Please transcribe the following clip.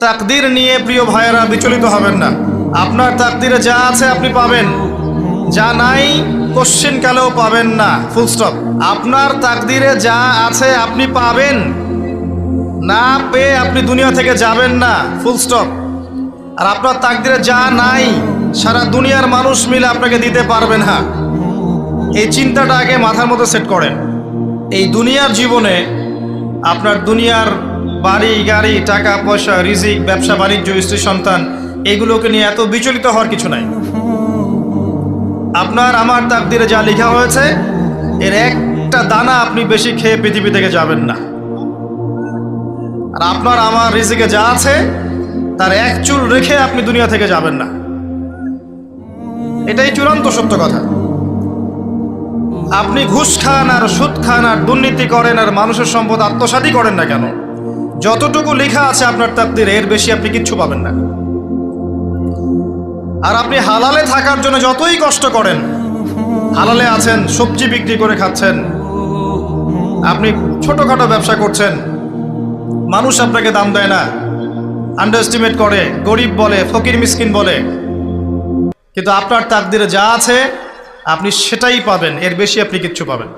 তাকদীর নিয়ে প্রিয় ভাইয়েরা বিচলিত হবেন না। আপনার তাকদীরে যা আছে আপনি পাবেন, যা নাই কোশ্চেন কালেও পাবেন না, ফুল স্টপ। আপনার তাকদীরে যা আছে আপনি পাবেন, না পেয়ে আপনি দুনিয়া থেকে যাবেন না, ফুল স্টপ। আর আপনার তাকদীরে যা নাই সারা দুনিয়ার মানুষ মিলে আপনাকে দিতে পারবে না। এই চিন্তাটা আগে মাথার মধ্যে সেট করেন। এই দুনিয়ার জীবনে আপনার দুনিয়ার বাড়ি গাড়ি, টাকা পয়সা, রিজিক, ব্যবসা বাণিজ্য, স্ত্রী সন্তান, এগুলোকে নিয়ে এত বিচলিত হওয়ার কিছু নাই। আপনার আমার তাকদীরে যা লেখা হয়েছে এর একটা দানা আপনি বেশি খেয়ে পৃথিবী থেকে যাবেন না। আর আপনার আমার রিজিকে যা আছে তার এক চুল রেখে আপনি দুনিয়া থেকে যাবেন না। এটাই চূড়ান্ত সত্য কথা। আপনি ঘুষ খান আর সুদ খান আর দুর্নীতি করেন আর মানুষের সম্পদ আত্মসাৎই করেন না কেন, যতটুকু লেখা আছে আপনার তাকদীরে এর বেশি আপনি কিচ্ছু পাবেন না। আর আপনি হালালে থাকার জন্য যতই কষ্ট করেন, হালালে আছেন, সবজি বিক্রি করে খাচ্ছেন, আপনি ছোটখাটো ব্যবসা করছেন, মানুষ আপনাকে দাম দেয় না, আন্ডার এস্টিমেট করে, গরিব বলে, ফকির মিসকিন বলে, কিন্তু আপনার তাকদীরে যা আছে আপনি সেটাই পাবেন, এর বেশি আপনি কিচ্ছু পাবেন।